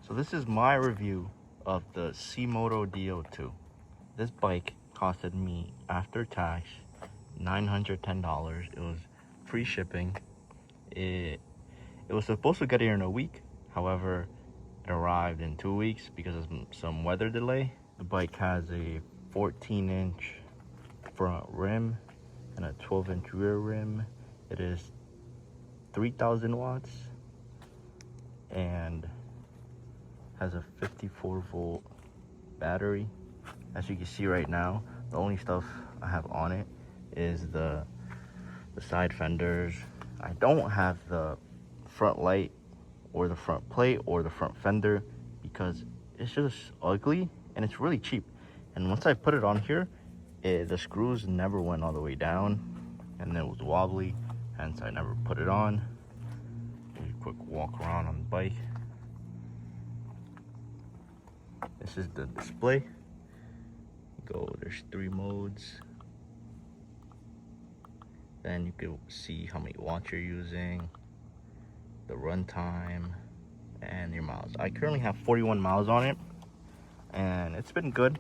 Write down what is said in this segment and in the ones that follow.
So this is my review of the Cemoto D02. This bike costed me, after tax, $910. It was free shipping. It was supposed to get here in a week. However, it arrived in 2 weeks because of some weather delay. The bike has a 14-inch front rim and a 12-inch rear rim. It is 3,000 watts and has a 54-volt battery. As you can see right now, the only stuff I have on it is the side fenders. I don't have the front light or the front plate or the front fender because it's just ugly and it's really cheap. And once I put it on here, the screws never went all the way down and it was wobbly, hence I never put it on. Here's a quick walk around on the bike. This is the display. There's 3 modes. Then you can see how many watts you're using, the run time, and your miles. I currently have 41 miles on it, and it's been good,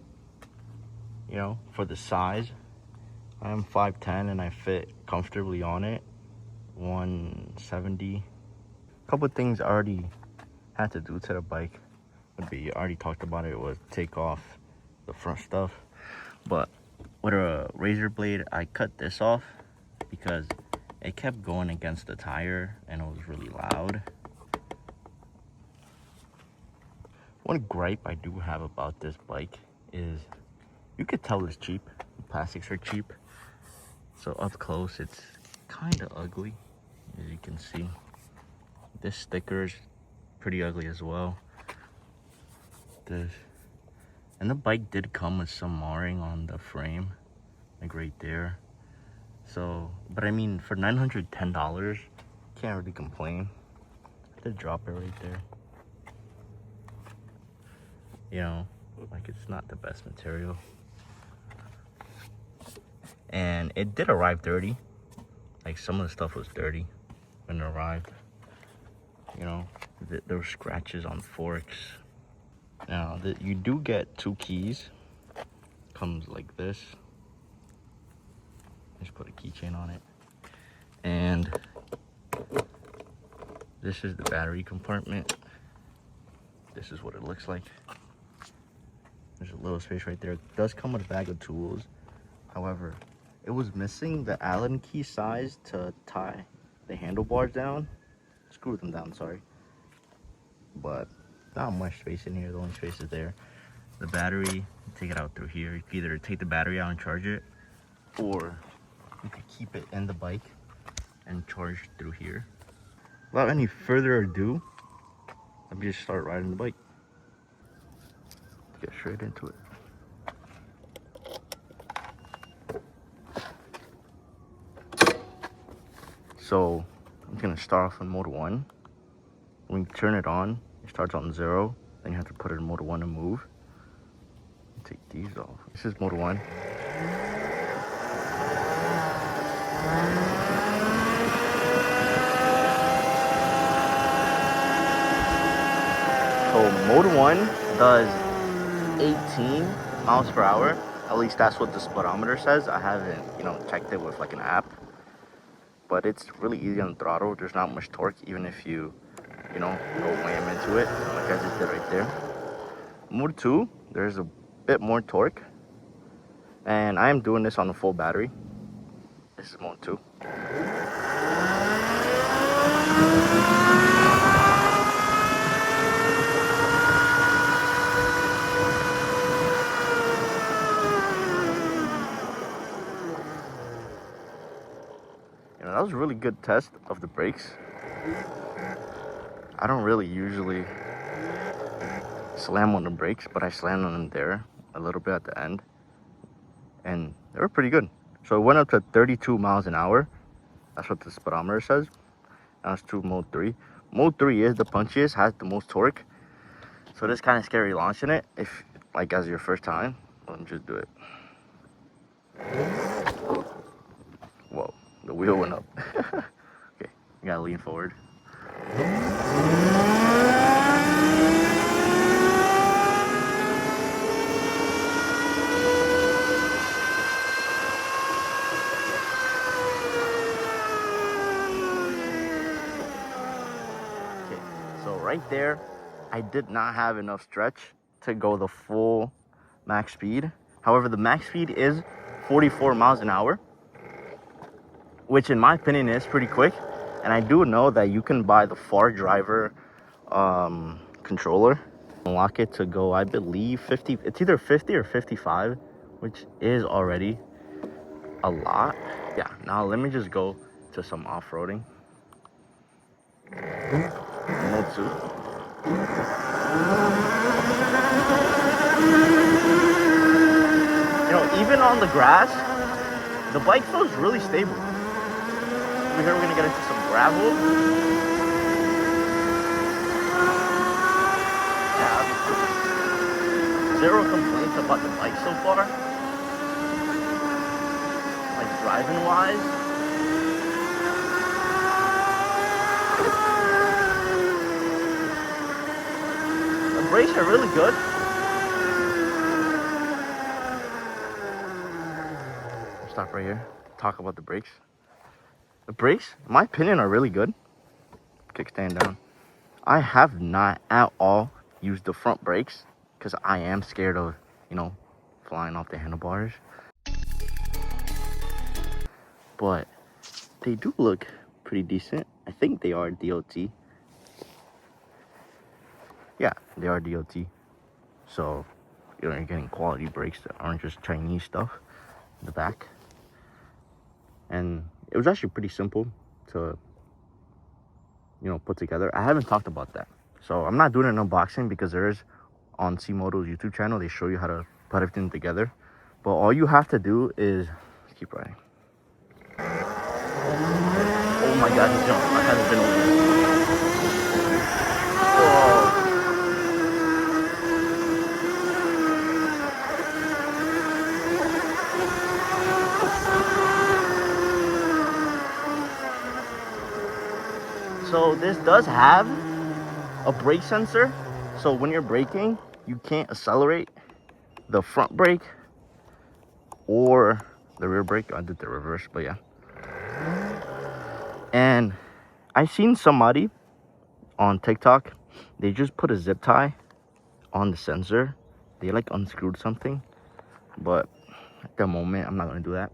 you know, for the size. I'm 5'10" and I fit comfortably on it, 170. A couple of things I already had to do to the bike would be, I already talked about it, was take off the front stuff. But with a razor blade, I cut this off because it kept going against the tire and it was really loud. One gripe I do have about this bike is you could tell it's cheap. The plastics are cheap. So up close, it's kind of ugly, as you can see. This sticker is pretty ugly as well. And the bike did come with some marring on the frame, like right there. So, but I mean, for $910, can't really complain. I did drop it right there. You know, like it's not the best material. And it did arrive dirty. Like some of the stuff was dirty when it arrived. You know, there were scratches on forks. Now, you do get 2 keys. Comes like this. Just put a keychain on it. And this is the battery compartment. This is what it looks like. There's a little space right there. It does come with a bag of tools. However, it was missing the Allen key size to tie the handlebars down. Screw them down, sorry. But not much space in here. The only space is there. The battery, you take it out through here. You can either take the battery out and charge it, or you could keep it in the bike and charge through here. Without any further ado, let me just start riding the bike. Get straight into it. So I'm gonna start off in mode 1. When you turn it on, it starts on 0. Then you have to put it in mode 1 to move. Take these off. This is mode 1. So mode 1 does 18 miles per hour. At least that's what the speedometer says. I haven't, checked it with like an app. But it's really easy on the throttle. There's not much torque, even if you go wham into it, like I just did right there. Mode 2, there's a bit more torque. And I am doing this on a full battery. This is mode 2. That was a really good test of the brakes. I don't really usually slam on the brakes, but I slammed on them there a little bit at the end. And they were pretty good. So it went up to 32 miles an hour. That's what the speedometer says. Now it's to mode 3. Mode 3 is the punchiest, has the most torque. So it's kind of scary launching it if, as your first time. Let me just do it. Whoa, the wheel went up. Okay, you gotta lean forward. So right there, I did not have enough stretch to go the full max speed. However, the max speed is 44 miles an hour, which in my opinion is pretty quick. And I do know that you can buy the far driver controller, unlock it to go, I believe 50, it's either 50 or 55, which is already a lot. Yeah, now let me just go to some off-roading. Emoto. You know, even on the grass, the bike feels really stable. Over here, we're gonna get into some gravel. Yeah, zero complaints about the bike so far. Like driving wise. The brakes are really good. Stop right here. Talk about the brakes. The brakes, in my opinion, are really good. Kickstand down. I have not at all used the front brakes because I am scared of, you know, flying off the handlebars. But they do look pretty decent. I think they are DOT. Yeah, they are DOT. So, you know, you're getting quality brakes that aren't just Chinese stuff in the back. And it was actually pretty simple to, you know, put together. I haven't talked about that. So I'm not doing an unboxing because there is on Cemoto's YouTube channel, they show you how to put everything together. But all you have to do is keep riding. Oh my god, he jumped. I haven't been over this. Oh. So this does have a brake sensor. So when you're braking, you can't accelerate the front brake or the rear brake. I did the reverse, but yeah. And I seen somebody on TikTok, they just put a zip tie on the sensor. They like unscrewed something, but at the moment I'm not gonna do that.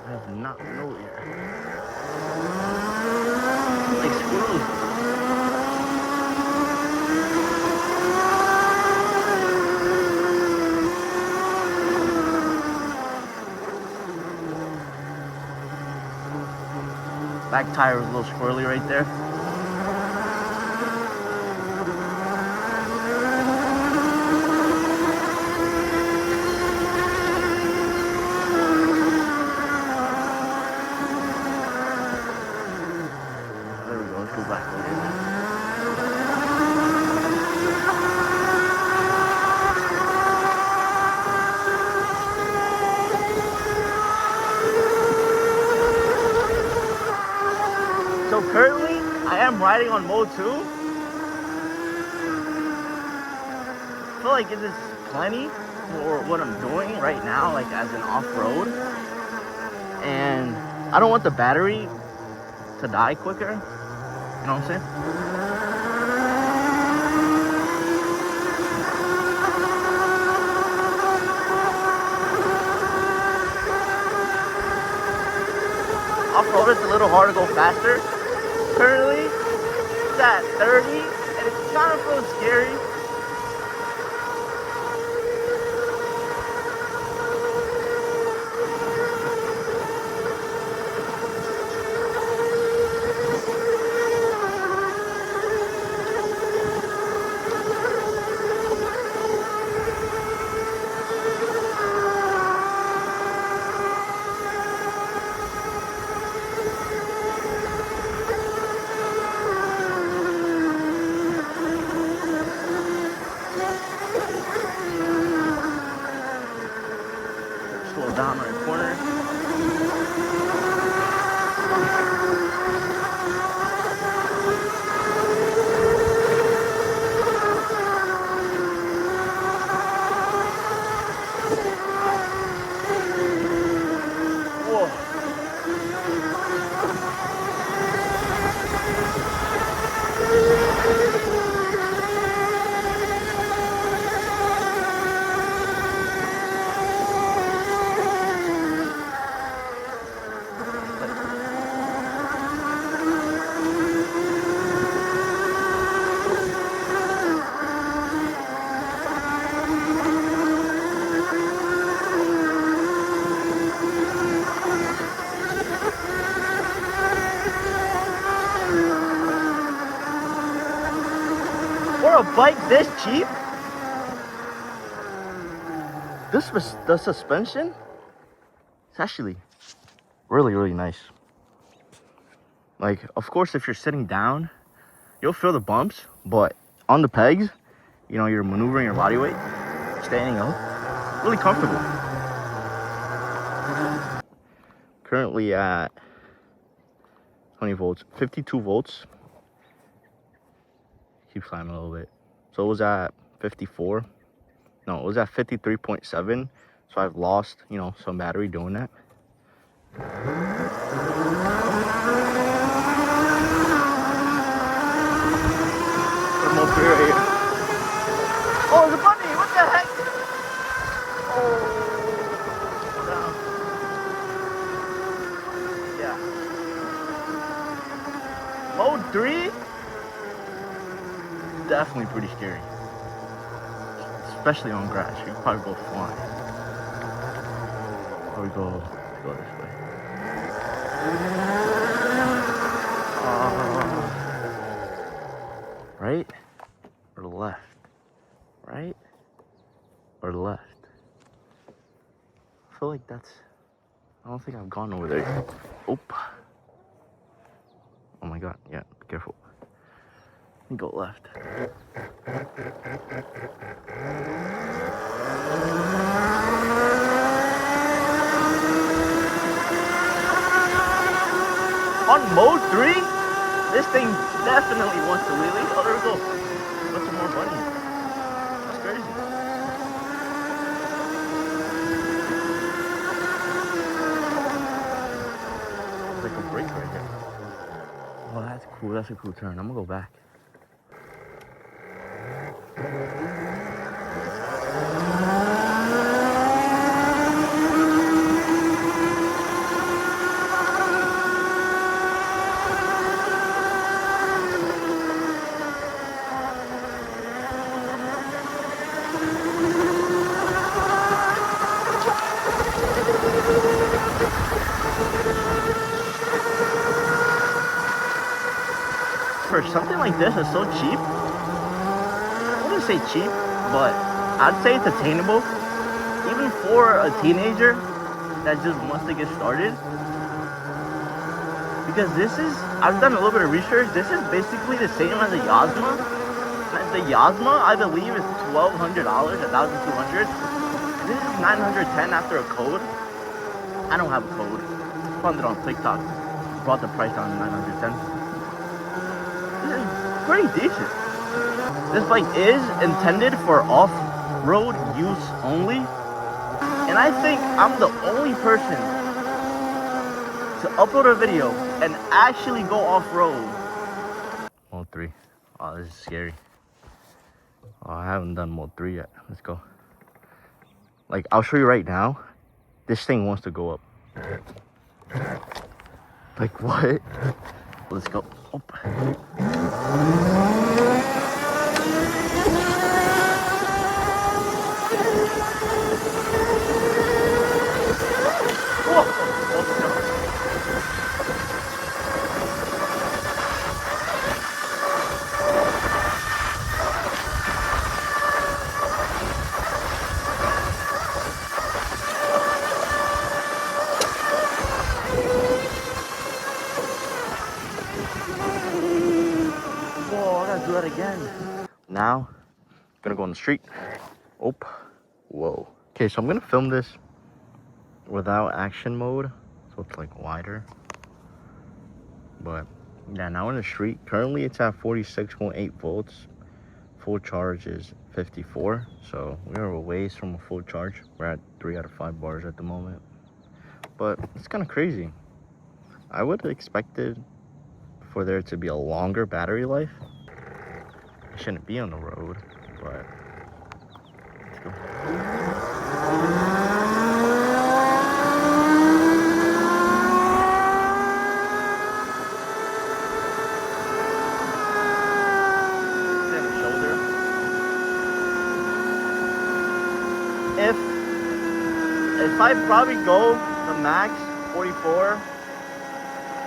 I have not no yet. Like squirrels. Back tire was a little squirrely right there. There we go, let's go back over here. So currently, I am riding on Mode 2. I feel like it is plenty for what I'm doing right now, like as an off-road. And I don't want the battery to die quicker. You know what I'm saying? Off-road is a little hard to go faster. Currently, it's at 30, and it kind of feels scary. corner. For a bike this cheap, this was the suspension. It's actually really nice. Like, of course, if you're sitting down, you'll feel the bumps, but on the pegs, you know, you're maneuvering your body weight, standing up, really comfortable. Currently at 20 volts, 52 volts. Keep climbing a little bit. So it was at 54. No, it was at 53.7. So I've lost, you know, some battery doing that. Oh, there's a bunny! What the heck? Oh, yeah. Mode 3? Definitely pretty scary. Especially on grass. You can probably go flying. Or we go this way. Right or left? Right or left? I feel like I don't think I've gone over there yet. Oh my god, yeah, be careful. Let me go left. On mode 3, this thing definitely wants to wheelie. Oh, there we go. Bunch of more bunnies. That's crazy. It's like a break right here. Oh, that's cool. That's a cool turn. I'm gonna go back. For something like this, it's so cheap. I wouldn't say cheap, but I'd say it's attainable. Even for a teenager that just wants to get started. Because I've done a little bit of research. This is basically the same as a Yasma. The Yasma, I believe, is $1,200, $1,200. This is $910 after a code. I don't have a code. Found it on TikTok. Brought the price down to $910. Pretty decent. This bike is intended for off-road use only, and I think I'm the only person to upload a video and actually go off-road. Mode 3. Oh, this is scary. Oh, I haven't done mode 3 yet. Let's go. Like, I'll show you right now. This thing wants to go up. Like, what? Let's go. Oh. Do that again. Now, I'm gonna go on the street. Oh, whoa. Okay, so I'm gonna film this without action mode, so it's like wider. But yeah, now in the street, currently it's at 46.8 volts. Full charge is 54, so we are a ways from a full charge. We're at 3 out of 5 bars at the moment, but it's kind of crazy. I would have expected for there to be a longer battery life. I shouldn't be on the road, but let's go. If I probably go the max 44,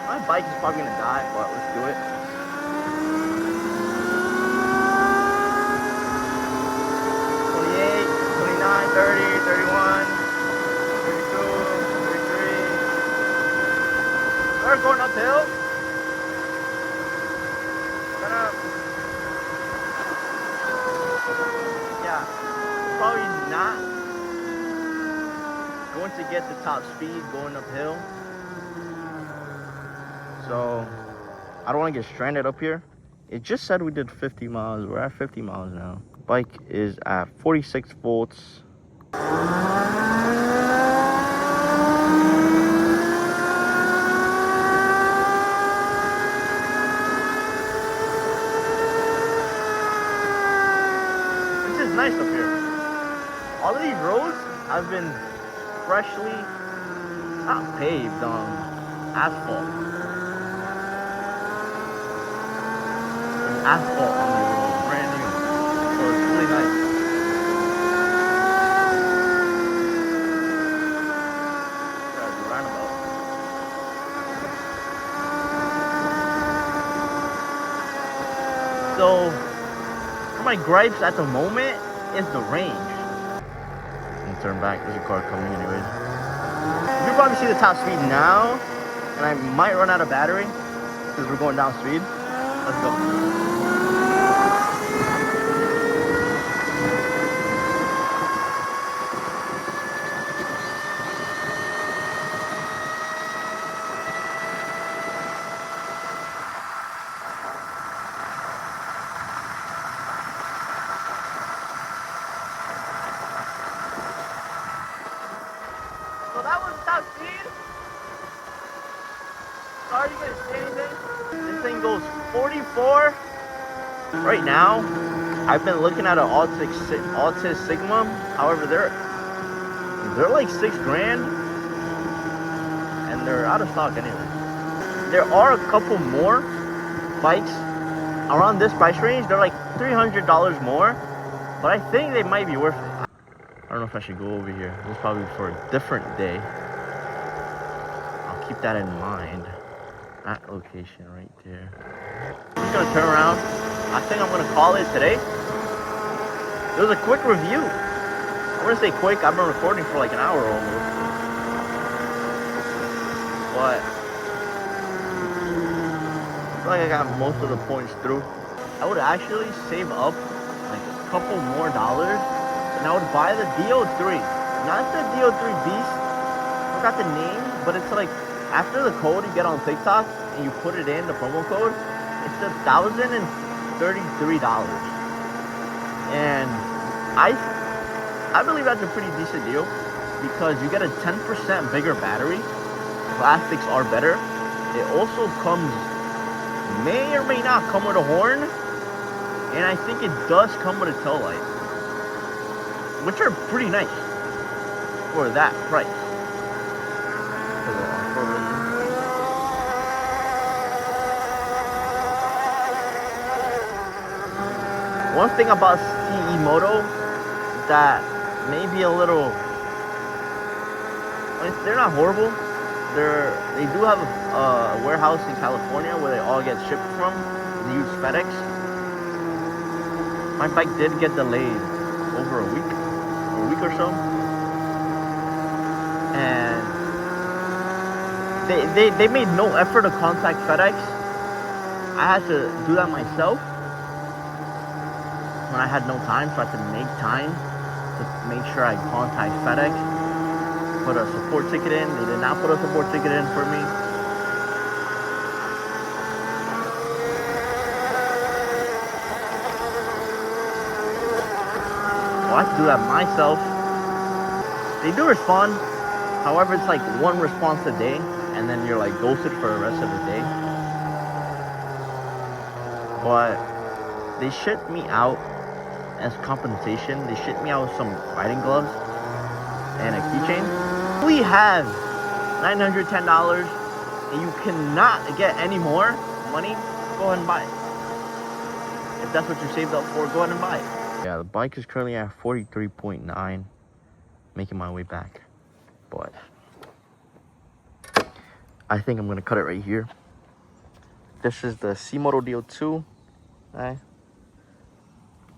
my bike is probably gonna die, but let's do it. 28, 29, 30, 31, 32, 33. We're going uphill. Yeah, probably not going to get the top speed going uphill, so I don't want to get stranded up here. It just said we did 50 miles. We're at 50 miles now. Bike is at 46 volts. This is nice up here. All of these roads have been freshly, not paved, asphalt. There's asphalt on the road, brand new. So it's really nice. There's a roundabout. So, my gripes at the moment is the range. Turn back, there's a car coming anyways. You'll probably see the top speed now, and I might run out of battery because we're going down speed. Let's go. So that was top speed. Sorry you guys see anything. This thing goes 44. Right now, I've been looking at an Altis Sigma. However, they're like $6 grand, and they're out of stock anyway. There are a couple more bikes around this price range. They're like $300 more, but I think they might be worth it. I don't know if I should go over here. This is probably for a different day. I'll keep that in mind. That location right there. I'm just gonna turn around. I think I'm gonna call it today. It was a quick review. I'm gonna say quick. I've been recording for like an hour almost. But I feel like I got most of the points through. I would actually save up like a couple more dollars, and I would buy the D03. Not the D03 Beast. I forgot the name, but it's like after the code you get on TikTok and you put it in, the promo code, it's $1,033. And I believe that's a pretty decent deal because you get a 10% bigger battery. Plastics are better. It also may or may not come with a horn, and I think it does come with a tail light, which are pretty nice for that price. One thing about e-moto that may be a little, they're not horrible. They do have a warehouse in California where they all get shipped from. They use FedEx. My bike did get delayed over a week or so, and they made no effort to contact FedEx. I had to do that myself when I had no time, so I had to make time to make sure I contact FedEx. put a support ticket in. They did not put a support ticket in for me. Well, I have to do that myself. They do respond. However, it's like one response a day, and then you're like ghosted for the rest of the day. But they shipped me out as compensation. They shipped me out with some riding gloves and a keychain. We have $910 and you cannot get any more money. Go ahead and buy it. If that's what you saved up for, go ahead and buy it. Yeah, the bike is currently at 43.9, making my way back. But I think I'm gonna cut it right here. This is the Cemoto D02.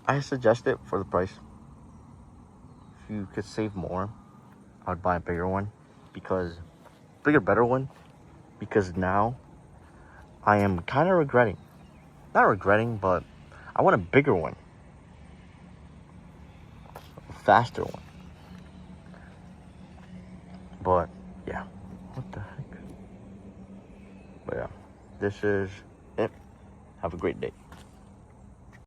I suggest it for the price. If you could save more, I'd buy a bigger one, because better one, because now I am kind of regretting. Not regretting, but I want a bigger one. A faster one. But yeah. What the heck? But yeah. This is it. Have a great day.